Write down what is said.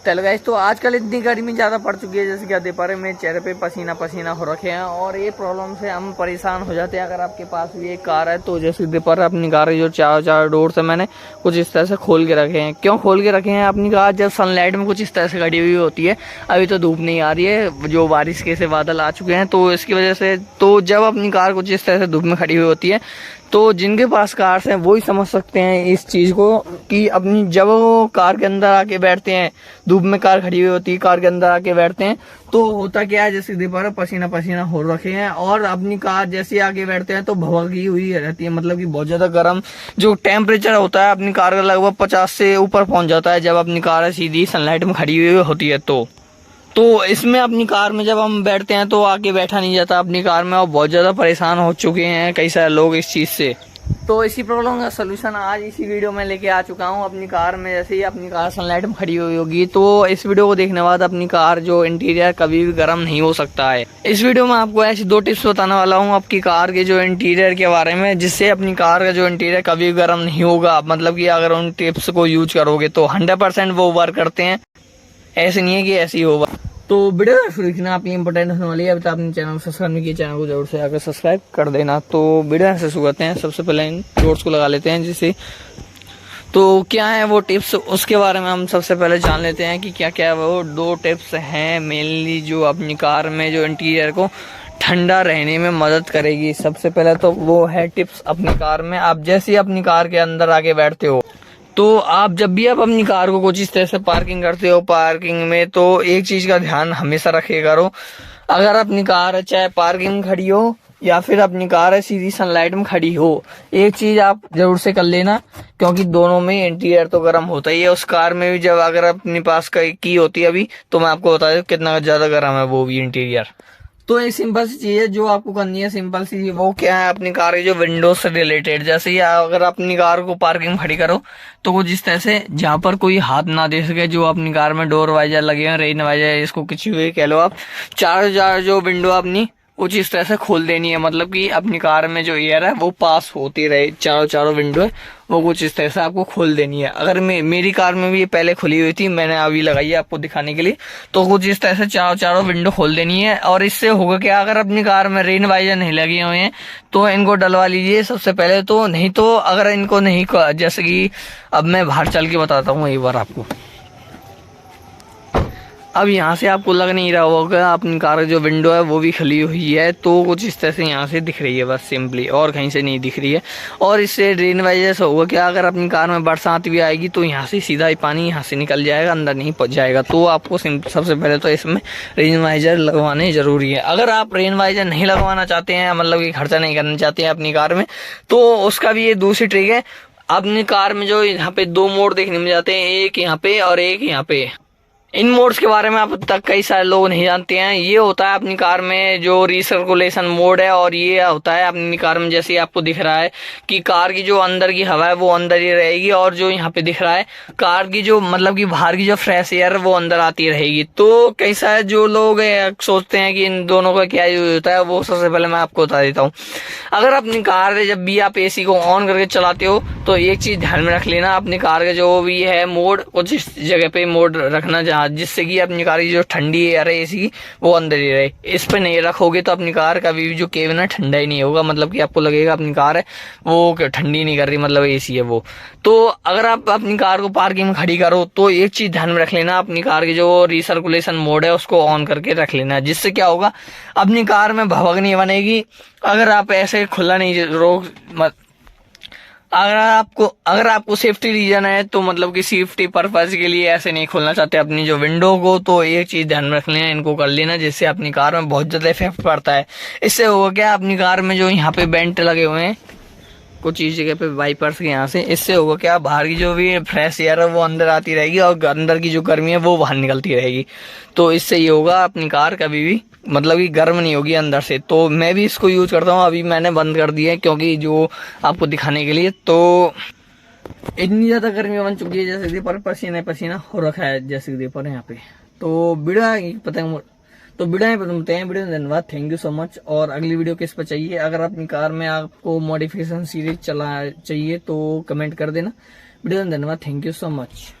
चलो गाइस, तो आजकल इतनी गर्मी ज़्यादा पड़ चुकी है, जैसे कि आप देख पा रहे हैं मेरे चेहरे पे पसीना पसीना हो रखे हैं और ये प्रॉब्लम से हम परेशान हो जाते हैं। अगर आपके पास भी एक कार है तो जैसे देख पा रहे हैं अपनी कार की जो चार डोर से मैंने कुछ इस तरह से खोल के रखे हैं। क्यों खोल के रखे हैं? अपनी कार जब सनलाइट में कुछ इस तरह से खड़ी हुई होती है, अभी तो धूप नहीं आ रही है, जो बारिश के से बादल आ चुके हैं, तो इसकी वजह से तो जब अपनी कार कुछ इस तरह से धूप में खड़ी हुई होती है तो जिनके पास कार्स हैं वही समझ सकते हैं इस चीज़ को कि अपनी जब वो कार के अंदर आके बैठते हैं, धूप में कार खड़ी हुई होती है, कार के अंदर आके बैठते हैं तो होता क्या है, जैसे देख पा रहे पसीना पसीना हो रखे हैं और अपनी कार जैसे आगे बैठते हैं तो भभकी हुई रहती है, मतलब कि बहुत ज़्यादा गर्म जो टेम्परेचर होता है अपनी कार का लगभग 50 से ऊपर पहुँच जाता है जब अपनी कार सीधी सनलाइट में खड़ी हुई होती है। तो इसमें अपनी कार में जब हम बैठते हैं तो आके बैठा नहीं जाता अपनी कार में और बहुत ज़्यादा परेशान हो चुके हैं कई सारे लोग इस चीज़ से। तो इसी प्रॉब्लम का सोल्यूशन आज इसी वीडियो में लेके आ चुका हूँ। अपनी कार में जैसे ही अपनी कार सनलाइट में खड़ी हुई होगी तो इस वीडियो को देखने के बाद अपनी कार जो इंटीरियर कभी भी गर्म नहीं हो सकता है। इस वीडियो में आपको ऐसी 2 टिप्स बताने वाला हूँ आपकी कार के जो इंटीरियर के बारे में, जिससे अपनी कार का जो इंटीरियर कभी भी गर्म नहीं होगा। मतलब कि अगर उन टिप्स को यूज करोगे तो 100% वो वर्क करते हैं, ऐसे नहीं है कि ऐसे ही होगा। तो वीडियो शुरू देखना आपकी इंपॉर्टेंट होने वाली है। अभी तक आपने चैनल को सब्सक्राइब नहीं किया, चैनल को जरूर से आकर सब्सक्राइब कर देना। तो वीडियो से शुरू करते हैं। सबसे पहले इन शॉर्ट्स को लगा लेते हैं जिससे तो क्या है वो टिप्स, उसके बारे में हम सबसे पहले जान लेते हैं कि क्या क्या वो 2 टिप्स हैं मेनली जो अपनी कार में जो इंटीरियर को ठंडा रहने में मदद करेगी। सबसे पहले तो वो है टिप्स अपनी कार में, आप जैसे ही अपनी कार के अंदर आके बैठते हो तो आप जब भी आप अपनी कार को कुछ इस तरह से पार्किंग करते हो, पार्किंग में तो एक चीज का ध्यान हमेशा रखे करो। अगर अपनी कार है चाहे पार्किंग में खड़ी हो या फिर अपनी कार है सीधी सनलाइट में खड़ी हो, एक चीज आप जरूर से कर लेना, क्योंकि दोनों में इंटीरियर तो गर्म होता ही है। उस कार में भी जब अगर अपने पास की होती है अभी तो मैं आपको बता दूं कितना ज्यादा गर्म है वो भी इंटीरियर। तो एक सिंपल सी चीज है जो आपको करनी है, सिंपल सी, वो क्या है अपनी कार की जो विंडो से रिलेटेड, जैसे ही अगर अपनी कार को पार्किंग में खड़ी करो तो कुछ इस तरह से जहां पर कोई हाथ ना दे सके, जो अपनी कार में डोर वाइजर लगे हैं, रेन वाइजर इसको कुछ भी कह लो आप, चार जो विंडो अपनी कुछ इस तरह से खोल देनी है। मतलब कि अपनी कार में जो एयर है वो पास होती रहे, चारों विंडो है वो कुछ इस तरह से आपको खोल देनी है। अगर मेरी कार में भी ये पहले खुली हुई थी, मैंने अभी लगाई है आपको दिखाने के लिए, तो कुछ इस तरह से चारों विंडो खोल देनी है। और इससे होगा क्या, अगर अपनी कार में रेन वाइजर नहीं लगे हुए हैं तो इनको डलवा लीजिए सबसे पहले तो, नहीं तो अगर इनको नहीं, जैसे कि अब मैं बाहर चल के बताता हूँ एक बार आपको। अब यहाँ से आपको लग नहीं रहा होगा अपनी कार की जो विंडो है वो भी खुली हुई है, तो कुछ इस तरह से यहाँ से दिख रही है बस सिंपली, और कहीं से नहीं दिख रही है। और इससे रेन वाइजर से होगा क्या, अगर अपनी कार में बरसात भी आएगी तो यहाँ से सीधा ही पानी यहाँ से निकल जाएगा, अंदर नहीं पहुँच जाएगा। तो आपको सबसे पहले तो इसमें रेन वाइजर लगवाने जरूरी है। अगर आप रेन वाइजर नहीं लगवाना चाहते हैं, मतलब कि खर्चा नहीं करना चाहते हैं अपनी कार में, तो उसका भी ये दूसरी ट्रिक है। अपनी कार में जो यहाँ पे 2 मोड देखने में जाते हैं, एक यहाँ पे और एक यहाँ पे, इन मोड्स के बारे में अब तक कई सारे लोग नहीं जानते हैं। ये होता है अपनी कार में जो रिसर्कुलेशन मोड है, और ये होता है अपनी कार में जैसे आपको दिख रहा है कि कार की जो अंदर की हवा है वो अंदर ही रहेगी, और जो यहाँ पे दिख रहा है कार की जो मतलब कि बाहर की जो फ्रेश एयर वो अंदर आती रहेगी। तो कई सारे जो लोग सोचते हैं कि इन दोनों का क्या यूज होता है, वो सबसे पहले मैं आपको बता देता हूँ। अगर अपनी कार जब भी आप एसी को ऑन करके चलाते हो तो एक चीज ध्यान में रख लेना, अपनी कार का जो भी है मोड कुछ इस जगह पे मोड रखना जिससे कि अपनी कार की जो ठंडी एयर है एसी वो अंदर ही रहे। इस पे नहीं रखोगे तो अपनी कार का भी जो केबिन है ठंडा ही नहीं होगा, मतलब कि आपको लगेगा अपनी कार है वो ठंडी नहीं कर रही, मतलब एसी है वो। तो अगर आप अपनी कार को पार्किंग में खड़ी करो तो एक चीज ध्यान में रख लेना, अपनी कार की जो रिसर्कुलेशन मोड है उसको ऑन करके रख लेना, जिससे क्या होगा अपनी कार में भभक नहीं बनेगी। अगर आप ऐसे खुला नहीं रोक अगर आपको सेफ्टी रीजन है तो मतलब कि सेफ्टी पर्पज के लिए ऐसे नहीं खोलना चाहते अपनी जो विंडो को, तो एक चीज ध्यान में रख लेना, इनको कर लेना, जिससे अपनी कार में बहुत ज्यादा इफेक्ट पड़ता है। इससे होगा क्या, अपनी कार में जो यहाँ पे बेंट लगे हुए हैं कुछ इस जगह पे वाइपर्स के यहाँ से, इससे होगा क्या, बाहर की जो भी फ्रेश एयर है वो अंदर आती रहेगी और अंदर की जो गर्मी है वो बाहर निकलती रहेगी। तो इससे ये होगा अपनी कार कभी भी मतलब कि गर्म नहीं होगी अंदर से। तो मैं भी इसको यूज करता हूँ, अभी मैंने बंद कर दिया है क्योंकि जो आपको दिखाने के लिए, तो इतनी ज्यादा गर्मी बन चुकी है जैसे पर पसीना हो रखा है जैसे कि पर यहाँ पे। तो वीडियो पता तो वीडियो में बताते हैं। वीडियो में धन्यवाद, थैंक यू सो मच। और अगली वीडियो किस पर चाहिए, अगर अपनी कार में आपको मॉडिफिकेशन सीरीज चाहिए तो कमेंट कर देना। वीडियो में धन्यवाद, थैंक यू सो मच।